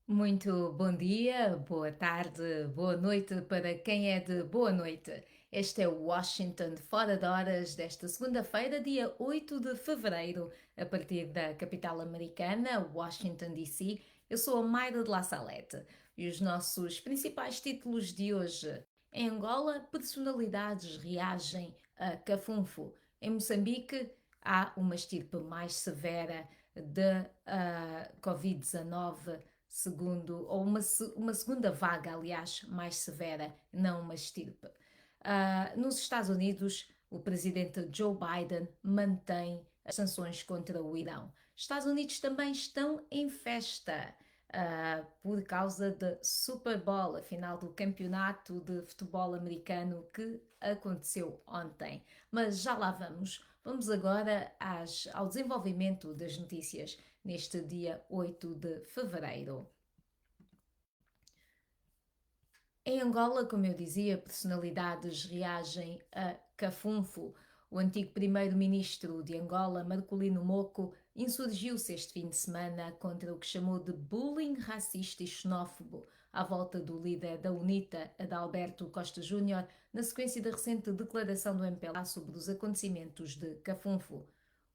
Muito bom dia, boa tarde, boa noite para quem é de boa noite. Este é o Washington Fora de Horas desta segunda-feira, dia 8 de fevereiro, a partir da capital americana, Washington, D.C. Eu sou a Mayra de La Salette e os nossos principais títulos de hoje. Em Angola, personalidades reagem a cafunfo. Em Moçambique, há uma estirpe mais severa de Covid-19 segundo, ou uma segunda vaga, aliás, mais severa, não uma estirpe. Nos Estados Unidos, o presidente Joe Biden mantém as sanções contra o Irão. Estados Unidos também estão em festa por causa da Super Bowl, a final do campeonato de futebol americano que aconteceu ontem. Mas já lá vamos. Vamos agora ao desenvolvimento das notícias neste dia 8 de fevereiro. Em Angola, como eu dizia, personalidades reagem a cafunfo. O antigo primeiro-ministro de Angola, Marcolino Moco, insurgiu-se este fim de semana contra o que chamou de bullying racista e xenófobo à volta do líder da UNITA, Adalberto Costa Júnior, na sequência da recente declaração do MPLA sobre os acontecimentos de Cafunfo.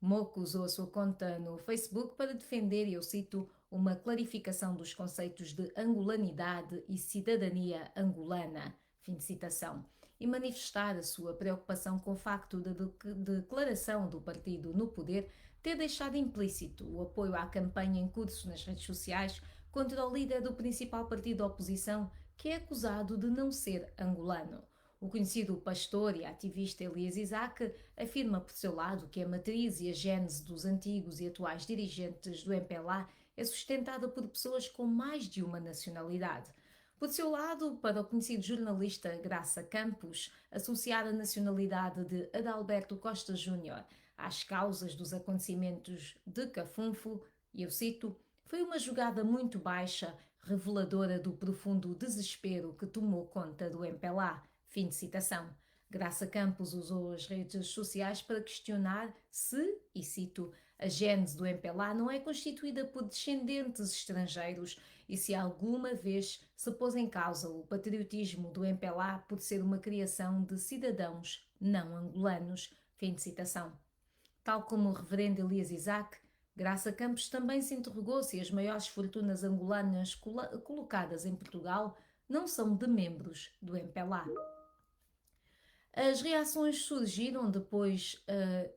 Moco usou a sua conta no Facebook para defender, e eu cito, uma clarificação dos conceitos de angolanidade e cidadania angolana, fim de citação, e manifestar a sua preocupação com o facto da declaração do partido no poder ter deixado implícito o apoio à campanha em curso nas redes sociais contra o líder do principal partido da oposição, que é acusado de não ser angolano. O conhecido pastor e ativista Elias Isaac afirma por seu lado que a matriz e a gênese dos antigos e atuais dirigentes do MPLA é sustentada por pessoas com mais de uma nacionalidade. Por seu lado, para o conhecido jornalista Graça Campos, associar a nacionalidade de Adalberto Costa Júnior às causas dos acontecimentos de Cafunfo, e eu cito, foi uma jogada muito baixa, reveladora do profundo desespero que tomou conta do MPLA. Fim de citação. Graça Campos usou as redes sociais para questionar se, e cito, a gênese do MPLA não é constituída por descendentes estrangeiros e se alguma vez se pôs em causa o patriotismo do MPLA por ser uma criação de cidadãos não angolanos. Fim de citação. Tal como o reverendo Elias Isaac, Graça Campos também se interrogou se as maiores fortunas angolanas colocadas em Portugal não são de membros do MPLA. As reações surgiram depois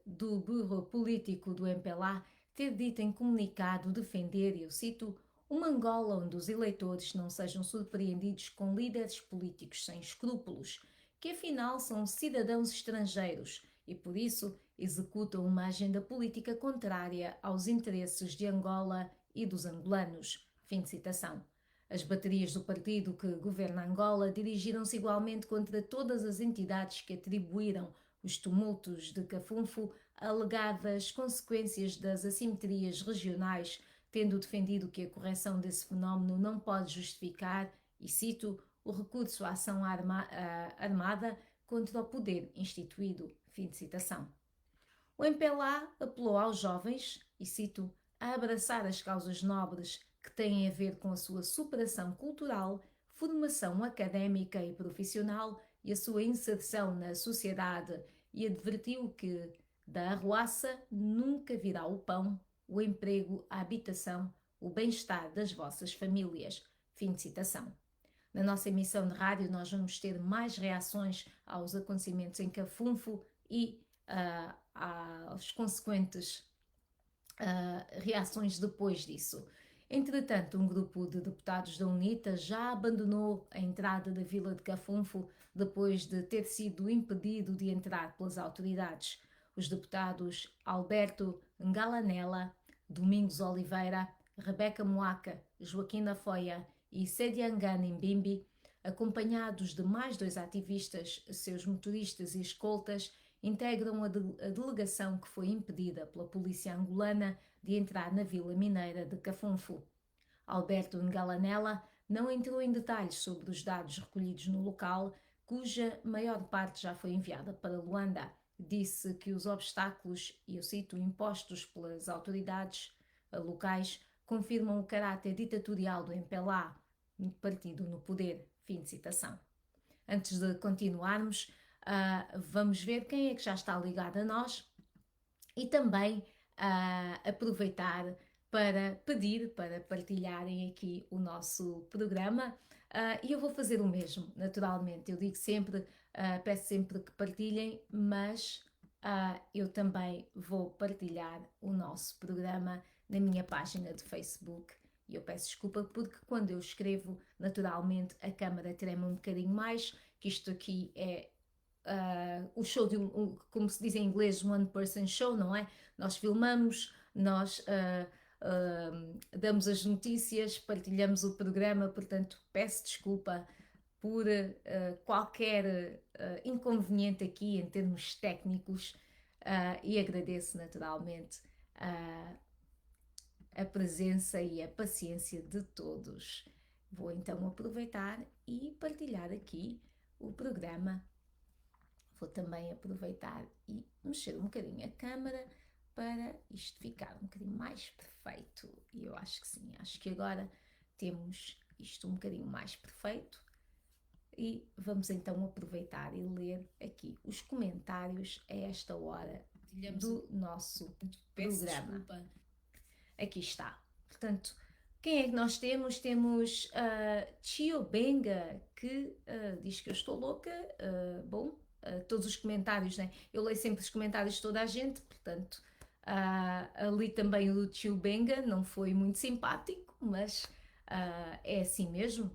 do Bureau Político do MPLA ter dito em comunicado defender, e eu cito, uma Angola onde os eleitores não sejam surpreendidos com líderes políticos sem escrúpulos, que afinal são cidadãos estrangeiros e por isso executam uma agenda política contrária aos interesses de Angola e dos angolanos. Fim de citação. As baterias do partido que governa Angola dirigiram-se igualmente contra todas as entidades que atribuíram os tumultos de Cafunfo a alegadas consequências das assimetrias regionais, tendo defendido que a correção desse fenómeno não pode justificar, e cito, o recurso à ação armada contra o poder instituído. Fim de citação. O MPLA apelou aos jovens, e cito, a abraçar as causas nobres que têm a ver com a sua superação cultural, formação académica e profissional e a sua inserção na sociedade, e advertiu que da arruaça nunca virá o pão, o emprego, a habitação, o bem-estar das vossas famílias. Fim de citação. Na nossa emissão de rádio, nós vamos ter mais reações aos acontecimentos em Cafunfo e às consequentes reações depois disso. Entretanto, um grupo de deputados da UNITA já abandonou a entrada da vila de Cafunfo depois de ter sido impedido de entrar pelas autoridades. Os deputados Alberto Ngalanella, Domingos Oliveira, Rebeca Moaca, Joaquina Foia e Sediangana Mbimbi, acompanhados de mais dois ativistas, seus motoristas e escoltas, integram a delegação que foi impedida pela polícia angolana de entrar na vila mineira de Cafunfo. Alberto Ngalanella não entrou em detalhes sobre os dados recolhidos no local, cuja maior parte já foi enviada para Luanda. Disse que os obstáculos, e eu cito, impostos pelas autoridades locais confirmam o caráter ditatorial do MPLA, partido no poder. Fim de citação. Antes de continuarmos, vamos ver quem é que já está ligado a nós e também aproveitar para pedir para partilharem aqui o nosso programa. E eu vou fazer o mesmo, naturalmente. Eu digo sempre, peço sempre que partilhem, mas eu também vou partilhar o nosso programa na minha página de Facebook. E eu peço desculpa porque quando eu escrevo, naturalmente a câmara trema um bocadinho mais, que isto aqui é o show de como se diz em inglês, one person show, não é? Nós filmamos, nós damos as notícias, partilhamos o programa, portanto peço desculpa por qualquer inconveniente aqui em termos técnicos e agradeço naturalmente a presença e a paciência de todos. Vou então aproveitar e partilhar aqui o programa. Vou também aproveitar e mexer um bocadinho a câmera para isto ficar um bocadinho mais perfeito. E eu acho que sim, acho que agora temos isto um bocadinho mais perfeito. E vamos então aproveitar e ler aqui os comentários a esta hora do nosso programa. Aqui está. Portanto, quem é que nós temos? Temos Chio Benga, que diz que eu estou louca. Bom, todos os comentários, né? Eu leio sempre os comentários de toda a gente, portanto, ali também o do Chio Benga não foi muito simpático, mas é assim mesmo.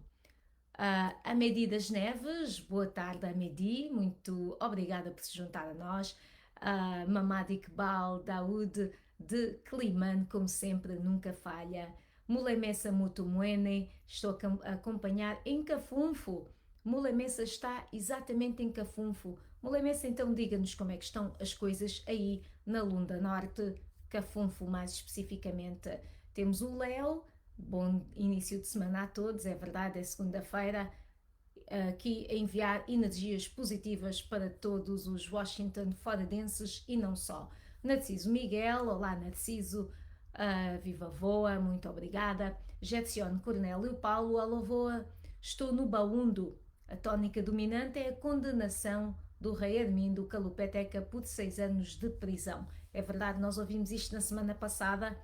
Amedi das Neves, boa tarde Amedi, muito obrigada por se juntar a nós. Mamad Iqbal Daoud de Climane, como sempre, nunca falha. Mulemessa Mutumwene, estou a acompanhar em Cafunfo. Mulemessa está exatamente em Cafunfo. Mulemessa, então diga-nos como é que estão as coisas aí na Lunda Norte, Cafunfo mais especificamente. Temos o Léo. Bom início de semana a todos, é verdade, é segunda-feira, aqui a enviar energias positivas para todos os Washington foradenses e não só. Narciso Miguel, olá Narciso, viva voa, muito obrigada. Getsion Cornélio Paulo, alô voa, estou no Baundo. A tónica dominante é a condenação do rei Armindo Calupeteca por 6 anos de prisão. É verdade, nós ouvimos isto na semana passada.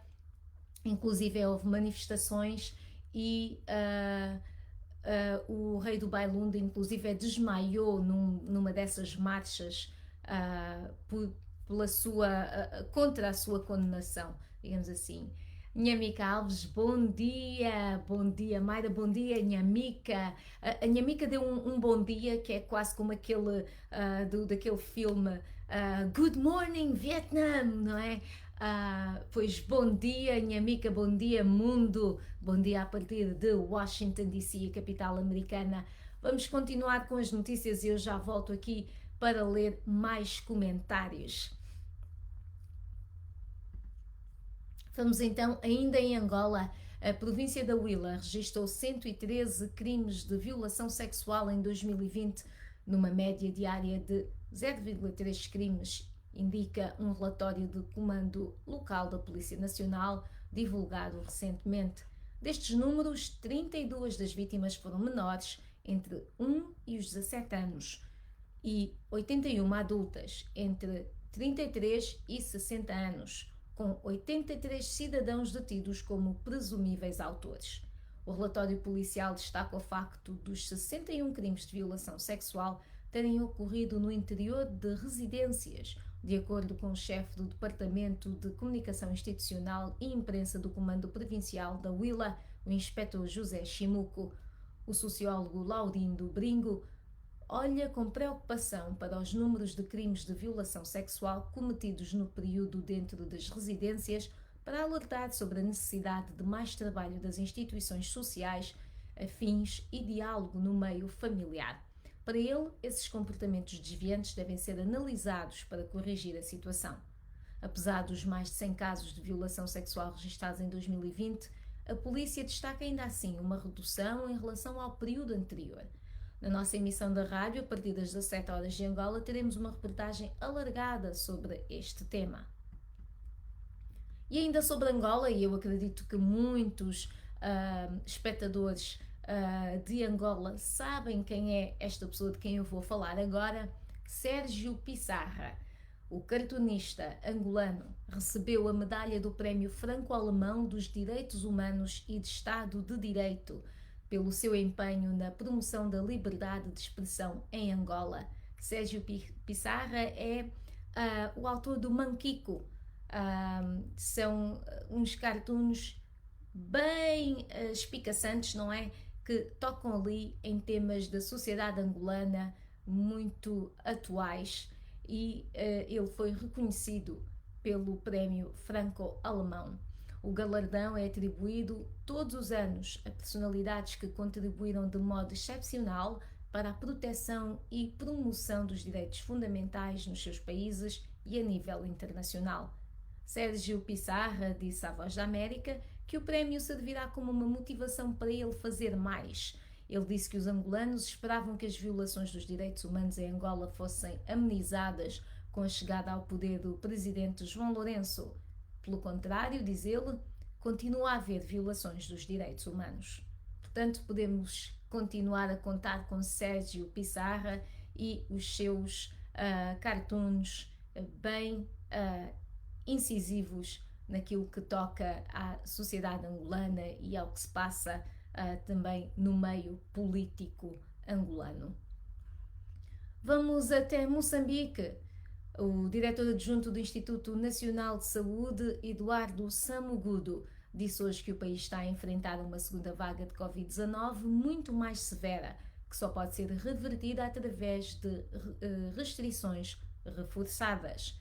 Inclusive houve manifestações e o rei do Bailunda inclusive desmaiou numa dessas marchas contra a sua condenação, digamos assim. Nhamika Alves, bom dia Mayra, bom dia Nhamika. A Nhamika deu um bom dia que é quase como aquele daquele filme Good Morning Vietnam, não é? Pois bom dia Nhamika, bom dia mundo, bom dia a partir de Washington DC, a capital americana. Vamos continuar com as notícias e eu já volto aqui para ler mais comentários. Vamos então, ainda em Angola, a província da Huila registrou 113 crimes de violação sexual em 2020, numa média diária de 0,3 crimes, indica um relatório do Comando Local da Polícia Nacional, divulgado recentemente. Destes números, 32 das vítimas foram menores, entre 1 e os 17 anos, e 81 adultas, entre 33 e 60 anos, com 83 cidadãos detidos como presumíveis autores. O relatório policial destaca o facto dos 61 crimes de violação sexual terem ocorrido no interior de residências, de acordo com o chefe do Departamento de Comunicação Institucional e Imprensa do Comando Provincial da Huila, o inspetor José Chimuco. O sociólogo Laurindo Bringo olha com preocupação para os números de crimes de violação sexual cometidos no período dentro das residências, para alertar sobre a necessidade de mais trabalho das instituições sociais, afins e diálogo no meio familiar. Para ele, esses comportamentos desviantes devem ser analisados para corrigir a situação. Apesar dos mais de 100 casos de violação sexual registrados em 2020, a polícia destaca ainda assim uma redução em relação ao período anterior. Na nossa emissão da rádio, a partir das 17 horas de Angola, teremos uma reportagem alargada sobre este tema. E ainda sobre Angola, e eu acredito que muitos espectadores de Angola sabem quem é esta pessoa de quem eu vou falar agora, Sérgio Pissarra. O cartunista angolano recebeu a medalha do Prémio Franco-Alemão dos Direitos Humanos e de Estado de Direito pelo seu empenho na promoção da liberdade de expressão em Angola. Sérgio Pissarra é o autor do Manquico. São uns cartoons bem espicaçantes, não é? Que tocam ali em temas da sociedade angolana muito atuais e ele foi reconhecido pelo Prémio Franco-Alemão. O galardão é atribuído todos os anos a personalidades que contribuíram de modo excepcional para a proteção e promoção dos direitos fundamentais nos seus países e a nível internacional. Sérgio Pissarra disse à Voz da América que o prémio servirá como uma motivação para ele fazer mais. Ele disse que os angolanos esperavam que as violações dos direitos humanos em Angola fossem amenizadas com a chegada ao poder do presidente João Lourenço. Pelo contrário, diz ele, continua a haver violações dos direitos humanos. Portanto, podemos continuar a contar com Sérgio Pissarra e os seus cartoons bem incisivos naquilo que toca à sociedade angolana e ao que se passa também no meio político angolano. Vamos até Moçambique. O diretor adjunto do Instituto Nacional de Saúde, Eduardo Samugudo, disse hoje que o país está a enfrentar uma segunda vaga de Covid-19 muito mais severa, que só pode ser revertida através de restrições reforçadas.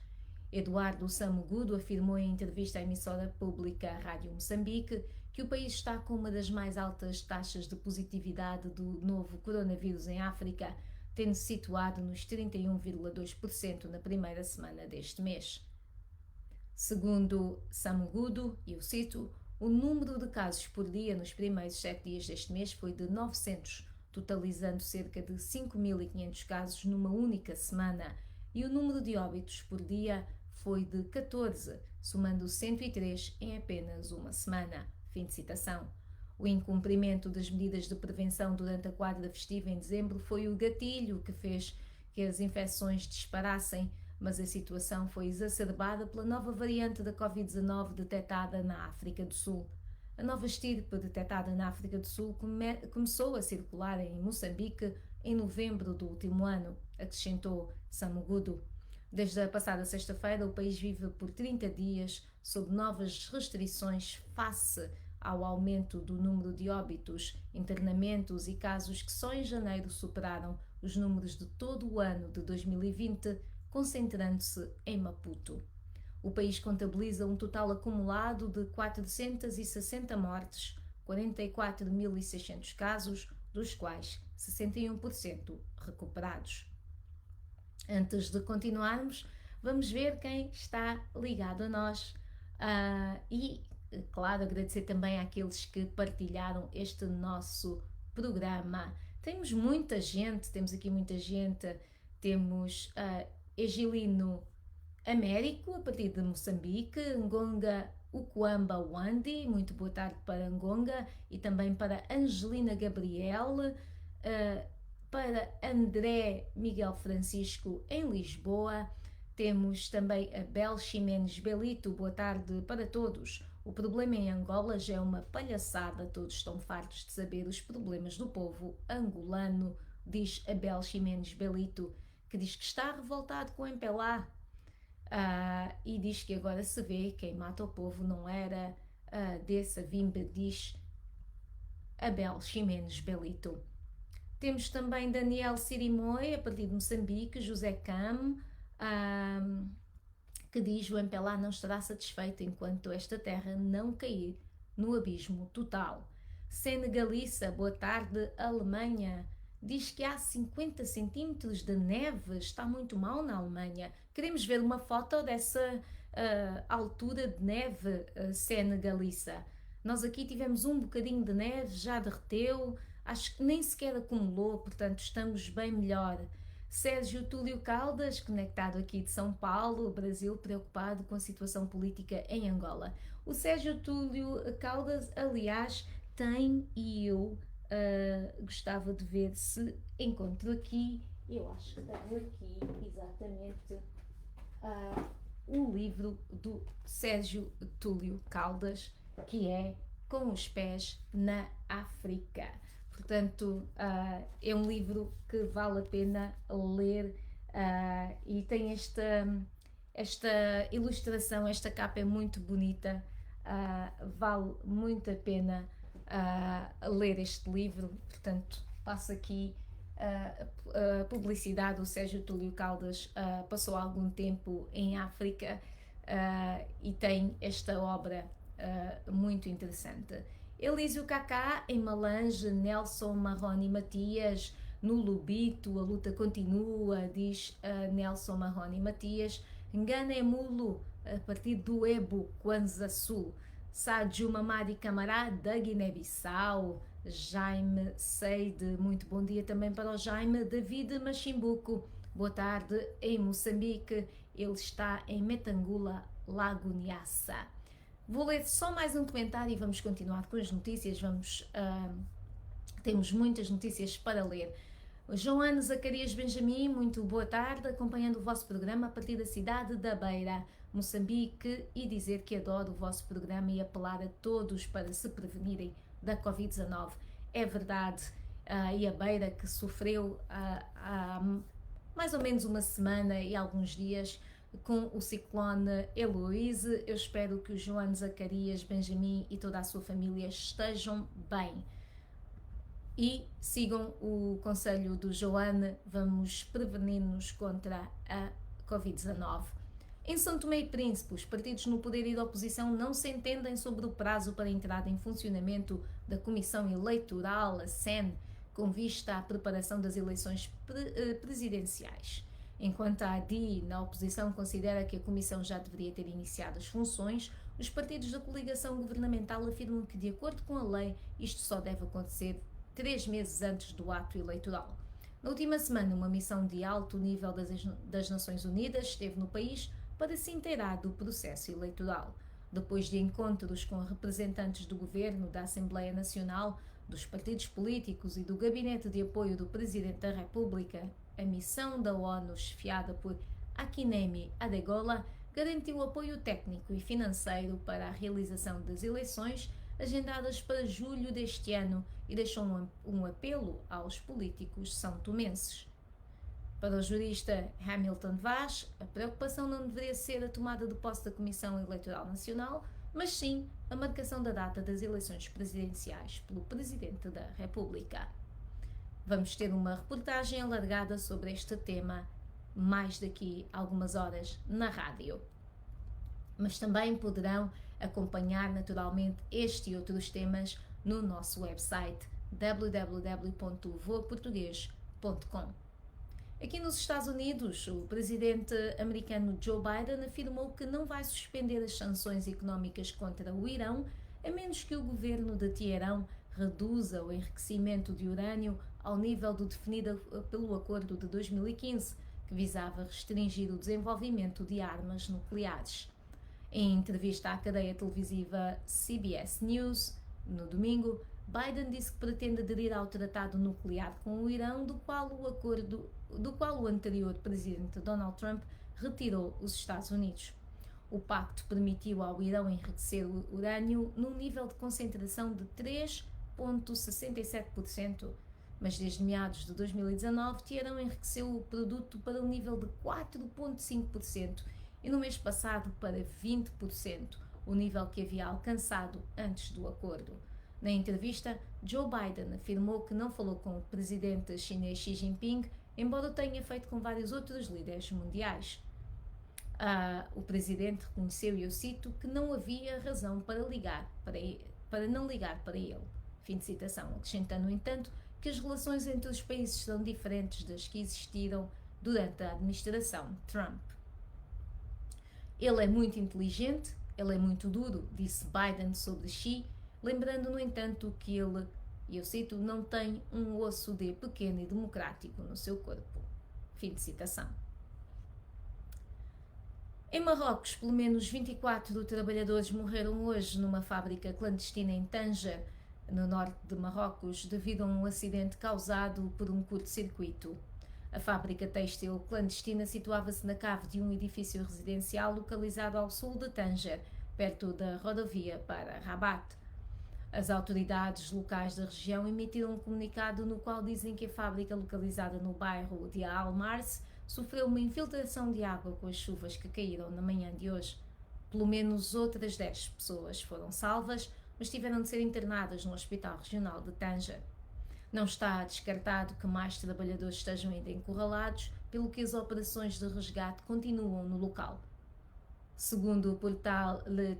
Eduardo Samugudo afirmou em entrevista à emissora pública Rádio Moçambique que o país está com uma das mais altas taxas de positividade do novo coronavírus em África, tendo-se situado nos 31,2% na primeira semana deste mês. Segundo Samugudo, e eu cito, o número de casos por dia nos primeiros 7 dias deste mês foi de 900, totalizando cerca de 5.500 casos numa única semana, e o número de óbitos por dia foi de 14, somando 103 em apenas uma semana. Fim de citação. O incumprimento das medidas de prevenção durante a quadra festiva em dezembro foi o gatilho que fez que as infecções disparassem, mas a situação foi exacerbada pela nova variante da Covid-19 detectada na África do Sul. A nova estirpe detectada na África do Sul começou a circular em Moçambique em novembro do último ano, acrescentou Samugudo. Desde a passada sexta-feira, o país vive por 30 dias sob novas restrições face ao aumento do número de óbitos, internamentos e casos que só em janeiro superaram os números de todo o ano de 2020, concentrando-se em Maputo. O país contabiliza um total acumulado de 460 mortes, 44.600 casos, dos quais 61% recuperados. Antes de continuarmos, vamos ver quem está ligado a nós e, claro, agradecer também àqueles que partilharam este nosso programa. Temos muita gente, temos aqui muita gente, temos Egilino Américo, a partir de Moçambique, Ngonga Ukuamba Wandi, muito boa tarde para Ngonga, e também para Angelina Gabriel, para André Miguel Francisco em Lisboa. Temos também a Bel Ximenes Belito, boa tarde para todos. O problema em Angola já é uma palhaçada, todos estão fartos de saber os problemas do povo angolano, diz a Bel Ximenes Belito, que diz que está revoltado com o MPLA e diz que agora se vê quem mata o povo não era dessa vimba, diz a Bel Ximenes Belito. Temos também Daniel Sirimoi, a partir de Moçambique, José Cam, que diz que o MPLA não estará satisfeito enquanto esta terra não cair no abismo total. Senegalissa, boa tarde, Alemanha, diz que há 50 centímetros de neve, está muito mal na Alemanha. Queremos ver uma foto dessa altura de neve, Senegalissa. Nós aqui tivemos um bocadinho de neve, já derreteu, acho que nem sequer acumulou, portanto estamos bem melhor. Sérgio Túlio Caldas, conectado aqui de São Paulo, Brasil, preocupado com a situação política em Angola. O Sérgio Túlio Caldas, aliás, tem, e eu gostava de ver se encontro aqui, eu acho que tenho aqui exatamente o livro do Sérgio Túlio Caldas, que é Com os Pés na África. Portanto, é um livro que vale a pena ler e tem esta ilustração, esta capa é muito bonita, vale muito a pena ler este livro. Portanto, passo aqui a publicidade. O Sérgio Túlio Caldas passou algum tempo em África e tem esta obra muito interessante. Elísio Kaká em Malange, Nelson Marrone Matias no Lubito, a luta continua, diz Nelson Marrone Matias. Ngana Mulo, a partir do Ebo, Kwanza Sul. Sádio Mamadi Camará, da Guiné-Bissau. Jaime Seide, muito bom dia também para o Jaime. David Machimbuco, boa tarde em Moçambique. Ele está em Metangula, Lago Niassa. Vou ler só mais um comentário e vamos continuar com as notícias. Temos muitas notícias para ler. Joana Zacarias Benjamin, muito boa tarde, acompanhando o vosso programa a partir da cidade da Beira, Moçambique, e dizer que adoro o vosso programa e apelar a todos para se prevenirem da Covid-19. É verdade, e a Beira que sofreu há mais ou menos uma semana e alguns dias com o ciclone Heloise. Eu espero que o João Zacarias Benjamin e toda a sua família estejam bem. E sigam o conselho do Joana, vamos prevenir-nos contra a Covid-19. Em São Tomé e Príncipe, os partidos no poder e da oposição não se entendem sobre o prazo para a entrada em funcionamento da Comissão Eleitoral, a CEN, com vista à preparação das eleições presidenciais. Enquanto a ADI, na oposição, considera que a Comissão já deveria ter iniciado as funções, os partidos da coligação governamental afirmam que, de acordo com a lei, isto só deve acontecer 3 meses antes do ato eleitoral. Na última semana, uma missão de alto nível das Nações Unidas esteve no país para se inteirar do processo eleitoral. Depois de encontros com representantes do governo, da Assembleia Nacional, dos partidos políticos e do Gabinete de Apoio do Presidente da República, a missão da ONU, chefiada por Akinemi Adegola, garantiu apoio técnico e financeiro para a realização das eleições agendadas para julho deste ano e deixou um apelo aos políticos são-tomenses. Para o jurista Hamilton Vaz, a preocupação não deveria ser a tomada de posse da Comissão Eleitoral Nacional, mas sim a marcação da data das eleições presidenciais pelo Presidente da República. Vamos ter uma reportagem alargada sobre este tema mais daqui a algumas horas na rádio. Mas também poderão acompanhar naturalmente este e outros temas no nosso website www.voaportugues.com. Aqui nos Estados Unidos, o presidente americano Joe Biden afirmou que não vai suspender as sanções económicas contra o Irão, a menos que o governo de Teherão reduza o enriquecimento de urânio ao nível do definido pelo Acordo de 2015, que visava restringir o desenvolvimento de armas nucleares. Em entrevista à cadeia televisiva CBS News, no domingo, Biden disse que pretende aderir ao tratado nuclear com o Irão, do qual o anterior presidente Donald Trump retirou os Estados Unidos. O pacto permitiu ao Irão enriquecer o urânio num nível de concentração de 3,67%, mas desde meados de 2019 Teherão enriqueceu o produto para um nível de 4,5% e no mês passado para 20%, o nível que havia alcançado antes do acordo. Na entrevista, Joe Biden afirmou que não falou com o presidente chinês Xi Jinping, embora o tenha feito com vários outros líderes mundiais. O presidente reconheceu, e eu cito, que não havia razão para não ligar para ele. Fim de citação, acrescentando, no entanto, que as relações entre os países são diferentes das que existiram durante a administração Trump. Ele é muito inteligente, ele é muito duro, disse Biden sobre Xi, lembrando, no entanto, que ele, e eu cito, não tem um osso de pequeno e democrático no seu corpo. Fim de citação. Em Marrocos, pelo menos 24 trabalhadores morreram hoje numa fábrica clandestina em Tanger, no norte de Marrocos, devido a um acidente causado por um curto-circuito. A fábrica têxtil clandestina situava-se na cave de um edifício residencial localizado ao sul de Tanger, perto da rodovia para Rabat. As autoridades locais da região emitiram um comunicado no qual dizem que a fábrica, localizada no bairro de Al-Mars, sofreu uma infiltração de água com as chuvas que caíram na manhã de hoje. Pelo menos outras 10 pessoas foram salvas, mas tiveram de ser internadas no Hospital Regional de Tanger. Não está descartado que mais trabalhadores estejam ainda encurralados, pelo que as operações de resgate continuam no local. Segundo o portal Le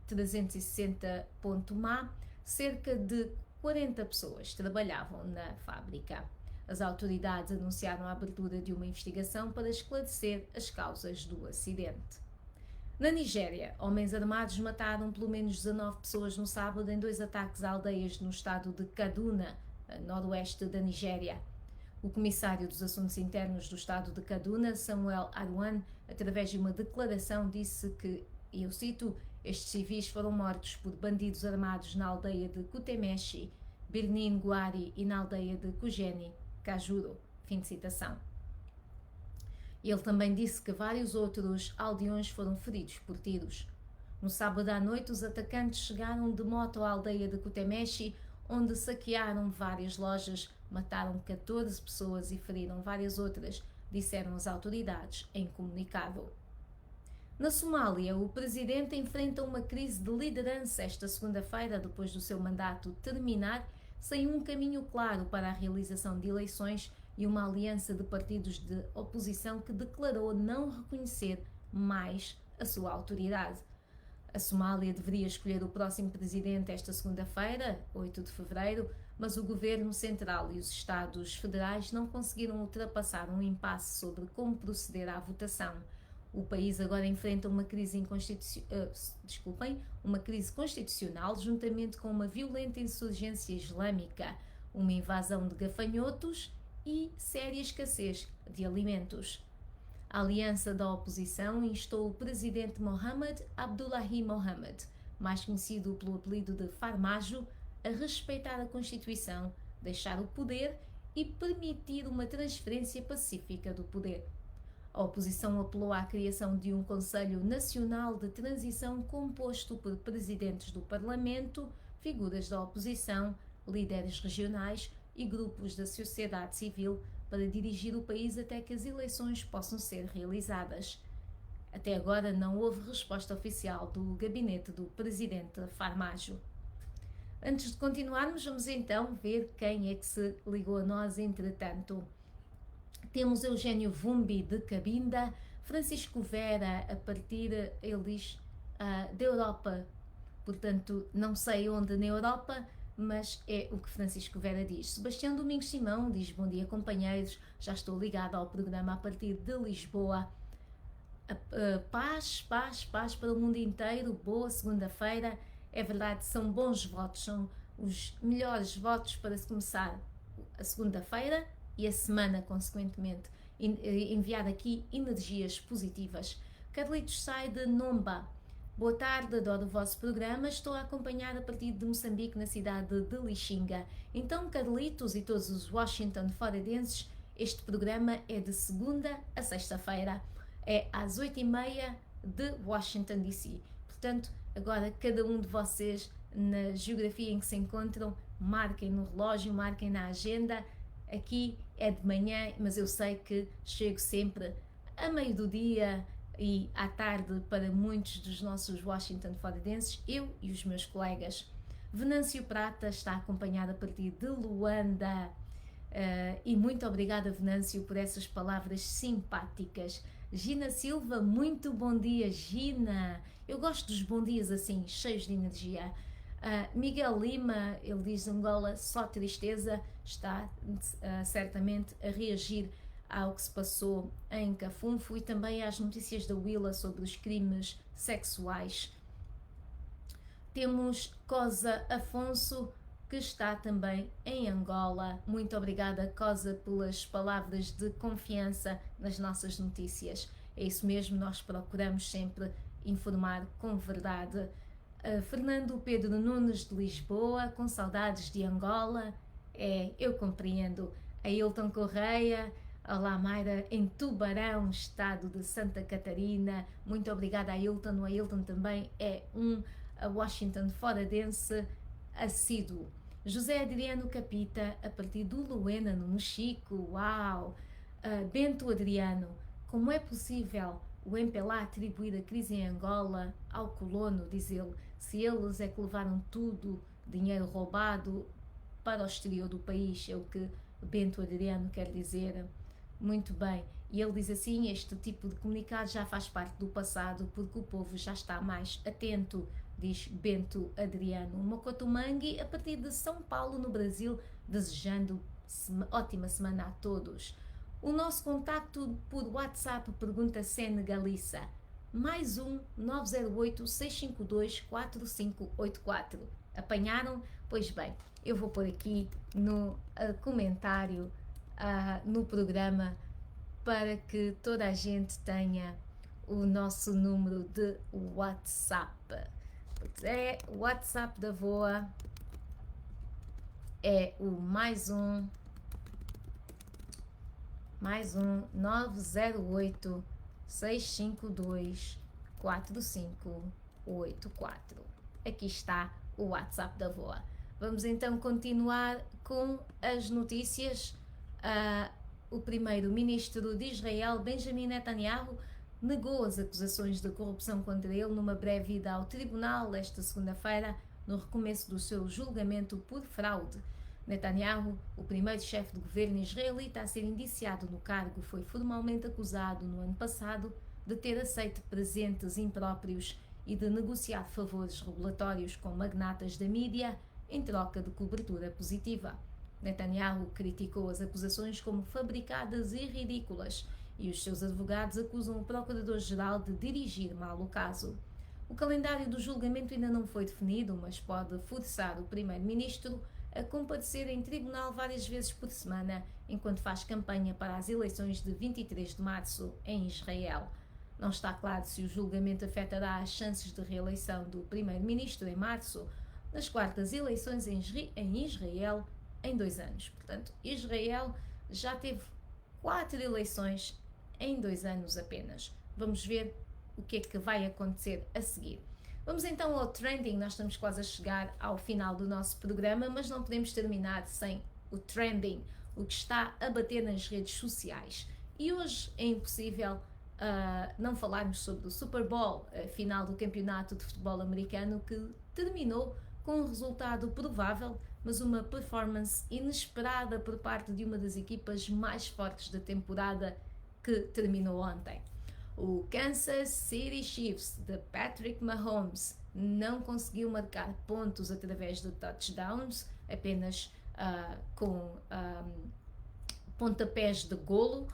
360.ma, cerca de 40 pessoas trabalhavam na fábrica. As autoridades anunciaram a abertura de uma investigação para esclarecer as causas do acidente. Na Nigéria, homens armados mataram pelo menos 19 pessoas no sábado em 2 ataques a aldeias no estado de Kaduna, a noroeste da Nigéria. O comissário dos Assuntos Internos do estado de Kaduna, Samuel Arwan, através de uma declaração, disse que, e eu cito, estes civis foram mortos por bandidos armados na aldeia de Kutemeshi, Birnin Gwari e na aldeia de Kujeni, Kajuro. Fim de citação. Ele também disse que vários outros aldeões foram feridos por tiros. No sábado à noite, os atacantes chegaram de moto à aldeia de Kutemeshi, onde saquearam várias lojas, mataram 14 pessoas e feriram várias outras, disseram as autoridades em comunicado. Na Somália, o presidente enfrenta uma crise de liderança esta segunda-feira, depois do seu mandato terminar, sem um caminho claro para a realização de eleições e uma aliança de partidos de oposição que declarou não reconhecer mais a sua autoridade. A Somália deveria escolher o próximo presidente esta segunda-feira, 8 de fevereiro, mas o governo central e os estados federais não conseguiram ultrapassar um impasse sobre como proceder à votação. O país agora enfrenta uma crise constitucional juntamente com uma violenta insurgência islâmica, uma invasão de gafanhotos e séria escassez de alimentos. A aliança da oposição instou o presidente Mohamed Abdullahi Mohamed, mais conhecido pelo apelido de Farmajo, a respeitar a Constituição, deixar o poder e permitir uma transferência pacífica do poder. A oposição apelou à criação de um Conselho Nacional de Transição composto por presidentes do Parlamento, figuras da oposição, líderes regionais e grupos da sociedade civil para dirigir o país até que as eleições possam ser realizadas. Até agora não houve resposta oficial do gabinete do presidente Farmajo. Antes de continuarmos, vamos então ver quem é que se ligou a nós entretanto. Temos Eugênio Vumbi de Cabinda, Francisco Vera a partir, ele diz, da Europa, portanto não sei onde na Europa, mas é o que Francisco Vera diz. Sebastião Domingos Simão diz: bom dia companheiros, já estou ligado ao programa a partir de Lisboa. Paz para o mundo inteiro, boa segunda-feira. É verdade, são bons votos, são os melhores votos para se começar a segunda-feira e a semana, consequentemente, enviar aqui energias positivas. Carlitos sai de Nomba. Boa tarde, adoro o vosso programa, estou a acompanhar a partir de Moçambique, na cidade de Lixinga. Então, Carlitos e todos os Washington foradenses, este programa é de segunda a sexta-feira, é às 8h30 de Washington DC. Portanto, agora cada um de vocês, na geografia em que se encontram, marquem no relógio, marquem na agenda. Aqui é de manhã, mas eu sei que chego sempre a meio do dia e à tarde para muitos dos nossos Washington foradenses, eu e os meus colegas. Venâncio Prata está acompanhado a partir de Luanda. E muito obrigada, Venâncio, por essas palavras simpáticas. Gina Silva, muito bom dia, Gina. Eu gosto dos bom dias assim, cheios de energia. Miguel Lima, ele diz: Angola, só tristeza, está certamente a reagir ao que se passou em Cafunfo e também às notícias da Willa sobre os crimes sexuais. Temos Cosa Afonso, que está também em Angola. Muito obrigada, Cosa, pelas palavras de confiança nas nossas notícias. É isso mesmo, nós procuramos sempre informar com verdade. Fernando Pedro Nunes de Lisboa, com saudades de Angola. Eu compreendo. A Hilton Correia, olá Mayra, em Tubarão, estado de Santa Catarina. Muito obrigada a Hilton. O Hilton também é um Washington foradense assíduo. José Adriano Capita, a partir do Luena, no Mexico. Uau! Bento Adriano, como é possível o MPLA atribuir a crise em Angola ao colono, diz ele, se eles é que levaram tudo, dinheiro roubado, para o exterior do país, é o que Bento Adriano quer dizer. Muito bem, e ele diz assim, este tipo de comunicado já faz parte do passado, porque o povo já está mais atento, diz Bento Adriano. Mokoto Mangi, a partir de São Paulo, no Brasil, desejando ótima semana a todos. O nosso contacto por WhatsApp pergunta Senegalissa, mais um 908-652-4584. Apanharam? Pois bem, eu vou pôr aqui no comentário no programa para que toda a gente tenha o nosso número de WhatsApp. É o WhatsApp da VOA, é o mais um 908 652 4584. Aqui está o WhatsApp da VOA. Vamos então continuar com as notícias. O primeiro-ministro de Israel, Benjamin Netanyahu, negou as acusações de corrupção contra ele numa breve ida ao tribunal esta segunda-feira, no recomeço do seu julgamento por fraude. Netanyahu, o primeiro chefe de governo israelita a ser indiciado no cargo, foi formalmente acusado no ano passado de ter aceito presentes impróprios e de negociar favores regulatórios com magnatas da mídia em troca de cobertura positiva. Netanyahu criticou as acusações como fabricadas e ridículas e os seus advogados acusam o procurador-geral de dirigir mal o caso. O calendário do julgamento ainda não foi definido, mas pode forçar o primeiro-ministro a comparecer em tribunal várias vezes por semana, enquanto faz campanha para as eleições de 23 de março em Israel. Não está claro se o julgamento afetará as chances de reeleição do primeiro-ministro em março, nas quartas eleições em Israel em 2 anos. Portanto, Israel já teve 4 eleições em 2 anos apenas. Vamos ver o que é que vai acontecer a seguir. Vamos então ao trending, nós estamos quase a chegar ao final do nosso programa, mas não podemos terminar sem o trending, o que está a bater nas redes sociais. E hoje é impossível não falarmos sobre o Super Bowl, a final do campeonato de futebol americano, que terminou com um resultado provável, mas uma performance inesperada por parte de uma das equipas mais fortes da temporada que terminou ontem. O Kansas City Chiefs de Patrick Mahomes não conseguiu marcar pontos através de touchdowns, apenas com pontapés de golo,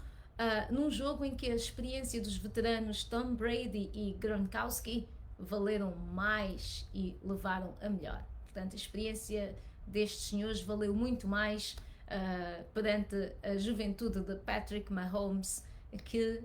num jogo em que a experiência dos veteranos Tom Brady e Gronkowski valeram mais e levaram a melhor. Portanto, a experiência destes senhores valeu muito mais perante a juventude de Patrick Mahomes, que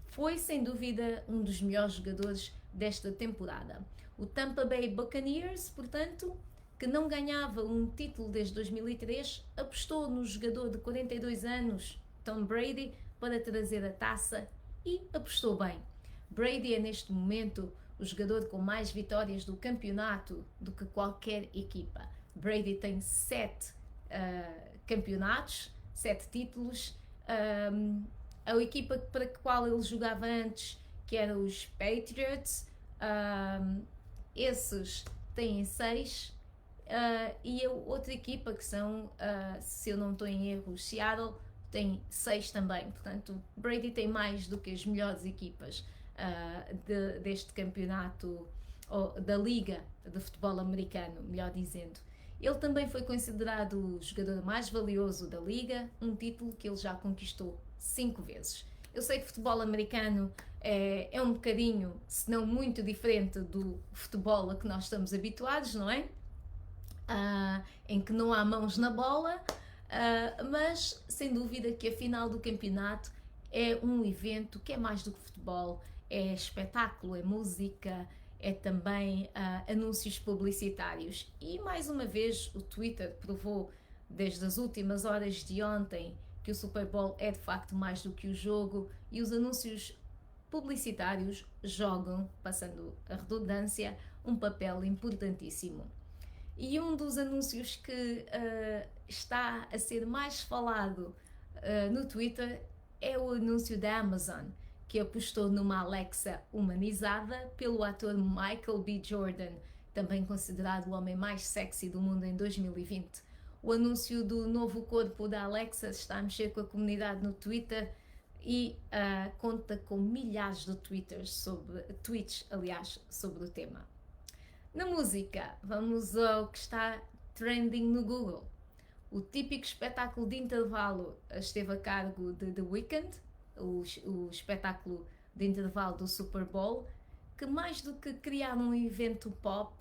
foi sem dúvida um dos melhores jogadores desta temporada. O Tampa Bay Buccaneers, portanto, que não ganhava um título desde 2003, apostou no jogador de 42 anos, Tom Brady, para trazer a taça e apostou bem. Brady é neste momento o jogador com mais vitórias do campeonato do que qualquer equipa. Brady tem 7 campeonatos, 7 títulos. A equipa para a qual ele jogava antes, que eram os Patriots, esses têm 6, e a outra equipa, que são, se eu não estou em erro, o Seattle, tem 6 também. Portanto, Brady tem mais do que as melhores equipas deste campeonato, ou da Liga de Futebol Americano, melhor dizendo. Ele também foi considerado o jogador mais valioso da Liga, um título que ele já conquistou 5 vezes. Eu sei que o futebol americano é um bocadinho, se não muito diferente do futebol a que nós estamos habituados, não é? em que não há mãos na bola, mas sem dúvida que a final do campeonato é um evento que é mais do que futebol, é espetáculo, é música, é também anúncios publicitários. E mais uma vez o Twitter provou desde as últimas horas de ontem que o Super Bowl é de facto mais do que o jogo, e os anúncios publicitários jogam, passando a redundância, um papel importantíssimo. E um dos anúncios que está a ser mais falado no Twitter é o anúncio da Amazon, que apostou numa Alexa humanizada pelo ator Michael B. Jordan, também considerado o homem mais sexy do mundo em 2020. O anúncio do novo corpo da Alexa está a mexer com a comunidade no Twitter e conta com milhares de tweets, sobre o tema. Na música, vamos ao que está trending no Google. O típico espetáculo de intervalo esteve a cargo de The Weeknd, o espetáculo de intervalo do Super Bowl, que mais do que criar um evento pop,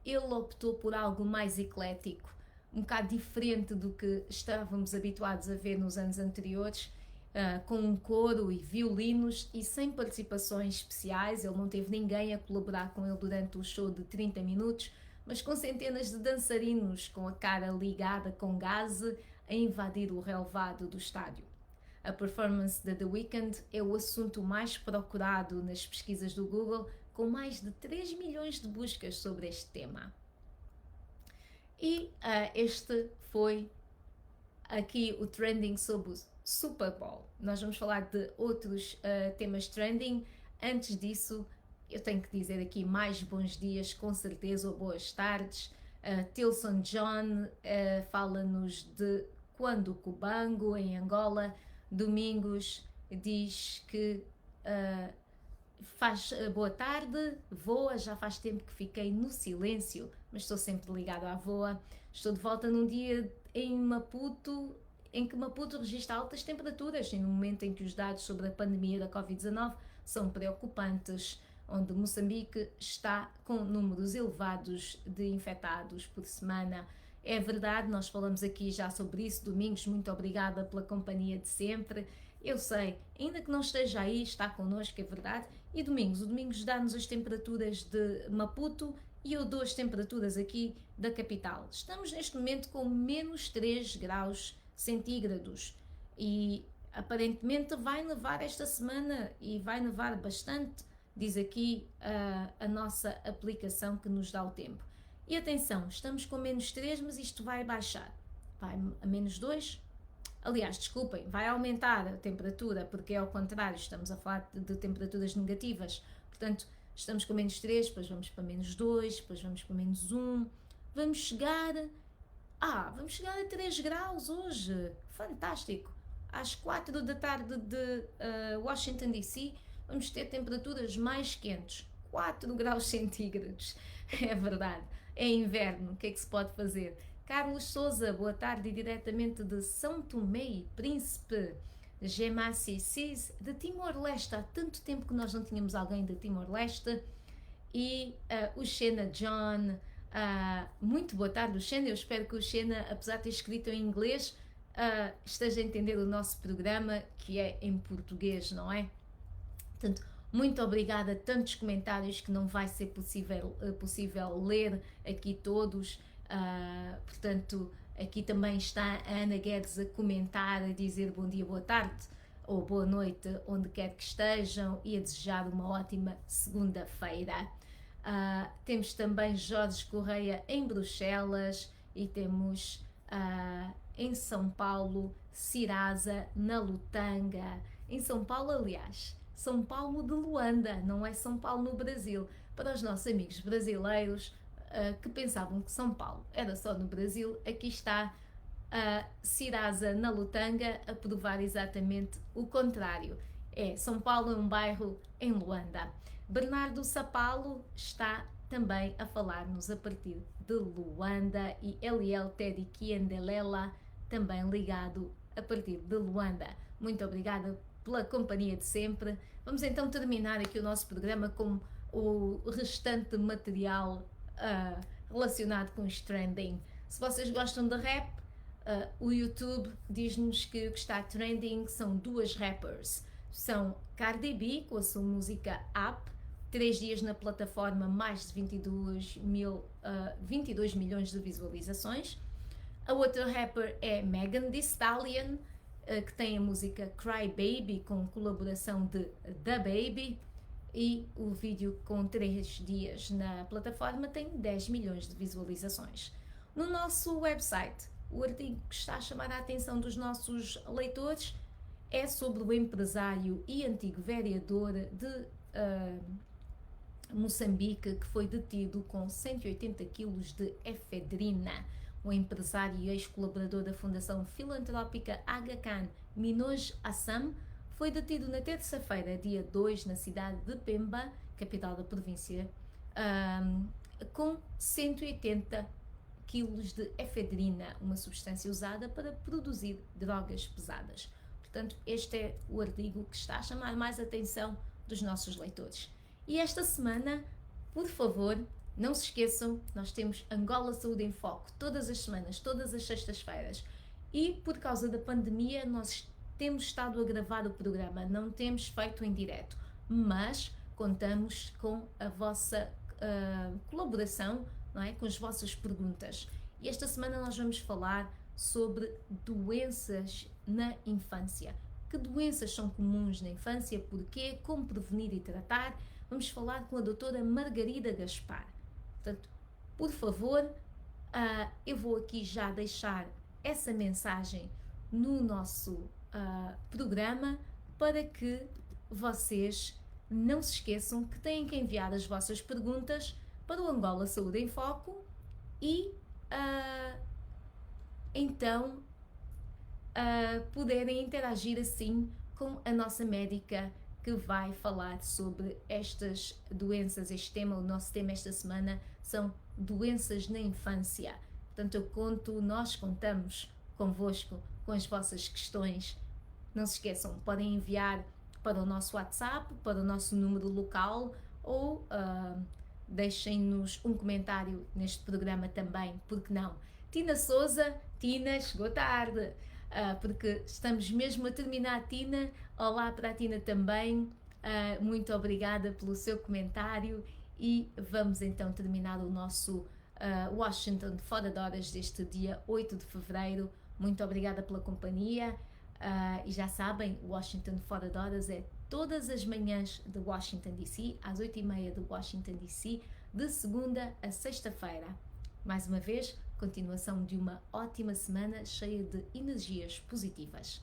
ele optou por algo mais eclético, um bocado diferente do que estávamos habituados a ver nos anos anteriores, com um coro e violinos e sem participações especiais. Ele não teve ninguém a colaborar com ele durante o show de 30 minutos, mas com centenas de dançarinos com a cara ligada com gás a invadir o relvado do estádio. A performance de The Weeknd é o assunto mais procurado nas pesquisas do Google, com mais de 3 milhões de buscas sobre este tema. E este foi aqui o trending sobre o Super Bowl. Nós vamos falar de outros temas trending. Antes disso, eu tenho que dizer aqui mais bons dias, com certeza, ou boas tardes. Tilson John fala-nos de quando o Cubango, em Angola. Domingos diz que faz boa tarde, voa, já faz tempo que fiquei no silêncio, mas estou sempre ligado à voa. Estou de volta num dia em que Maputo registra altas temperaturas, no momento em que os dados sobre a pandemia da Covid-19 são preocupantes, onde Moçambique está com números elevados de infectados por semana. É verdade, nós falamos aqui já sobre isso. Domingos, muito obrigada pela companhia de sempre. Eu sei, ainda que não esteja aí, está connosco, é verdade. E o Domingos dá-nos as temperaturas de Maputo e eu dou as temperaturas aqui da capital. Estamos neste momento com menos 3 graus centígrados e aparentemente vai nevar esta semana e vai nevar bastante, diz aqui a nossa aplicação que nos dá o tempo. E atenção, estamos com menos 3, mas isto vai baixar. Vai a menos 2. Aliás, desculpem, vai aumentar a temperatura, porque é ao contrário, estamos a falar de temperaturas negativas. Portanto, estamos com menos 3, depois vamos para menos 2, depois vamos para menos 1. Vamos chegar a 3 graus hoje. Fantástico. Às 4 da tarde de Washington DC, vamos ter temperaturas mais quentes. 4 graus centígrados. É verdade. É inverno, o que é que se pode fazer? Carlos Souza, boa tarde, diretamente de São Tomé e Príncipe. Gemassi Cis, de Timor-Leste. Há tanto tempo que nós não tínhamos alguém de Timor-Leste. E o Xena John, muito boa tarde, o Xena. Eu espero que o Xena, apesar de ter escrito em inglês, esteja a entender o nosso programa, que é em português, não é? Portanto, muito obrigada, tantos comentários que não vai ser possível ler aqui todos. Portanto, aqui também está a Ana Guedes a comentar, a dizer bom dia, boa tarde ou boa noite, onde quer que estejam, e a desejar uma ótima segunda-feira. Temos também Jorge Correia em Bruxelas e temos em São Paulo Cirasa na Lutanga. Em São Paulo, aliás, São Paulo de Luanda, não é São Paulo no Brasil. Para os nossos amigos brasileiros que pensavam que São Paulo era só no Brasil, aqui está Cirasa na Lutanga a provar exatamente o contrário. São Paulo é um bairro em Luanda. Bernardo Sapalo está também a falar-nos a partir de Luanda, e Eliel Teddy Kiendelela também ligado a partir de Luanda. Muito obrigada pela companhia de sempre. Vamos então terminar aqui o nosso programa com o restante material relacionado com os trending. Se vocês gostam de rap, o YouTube diz-nos que o que está trending são duas rappers. São Cardi B com a sua música Up, 3 dias na plataforma, mais de 22 milhões de visualizações. A outra rapper é Megan Thee Stallion, que tem a música Cry Baby com colaboração de DaBaby, e o vídeo com 3 dias na plataforma tem 10 milhões de visualizações. No nosso website, o artigo que está a chamar a atenção dos nossos leitores é sobre o empresário e antigo vereador de Moçambique, que foi detido com 180 quilos de efedrina. O empresário e ex-colaborador da Fundação Filantrópica Aga Khan, Minoj Assam, foi detido na terça-feira, dia 2, na cidade de Pemba, capital da província, com 180 quilos de efedrina, uma substância usada para produzir drogas pesadas. Portanto, este é o artigo que está a chamar mais a atenção dos nossos leitores. E esta semana, por favor, não se esqueçam, nós temos Angola Saúde em Foco todas as semanas, todas as sextas-feiras. E por causa da pandemia, nós temos estado a gravar o programa, não temos feito em direto, mas contamos com a vossa colaboração, não é? Com as vossas perguntas. E esta semana nós vamos falar sobre doenças na infância. Que doenças são comuns na infância, porquê, como prevenir e tratar? Vamos falar com a doutora Margarida Gaspar. Portanto, por favor, eu vou aqui já deixar essa mensagem no nosso programa para que vocês não se esqueçam que têm que enviar as vossas perguntas para o Angola Saúde em Foco e então poderem interagir assim com a nossa médica que vai falar sobre estas doenças. Este tema, o nosso tema esta semana são doenças na infância. Portanto, nós contamos convosco com as vossas questões. Não se esqueçam, podem enviar para o nosso WhatsApp, para o nosso número local ou deixem-nos um comentário neste programa também, porque não? Tina Souza, Tina, chegou tarde, porque estamos mesmo a terminar. Tina, olá para a Tina também, muito obrigada pelo seu comentário e vamos então terminar o nosso Washington Fora de Horas deste dia 8 de fevereiro. Muito obrigada pela companhia e já sabem, Washington Fora de Horas é todas as manhãs de Washington DC, às 8h30 de Washington DC, de segunda a sexta-feira. Mais uma vez, continuação de uma ótima semana cheia de energias positivas.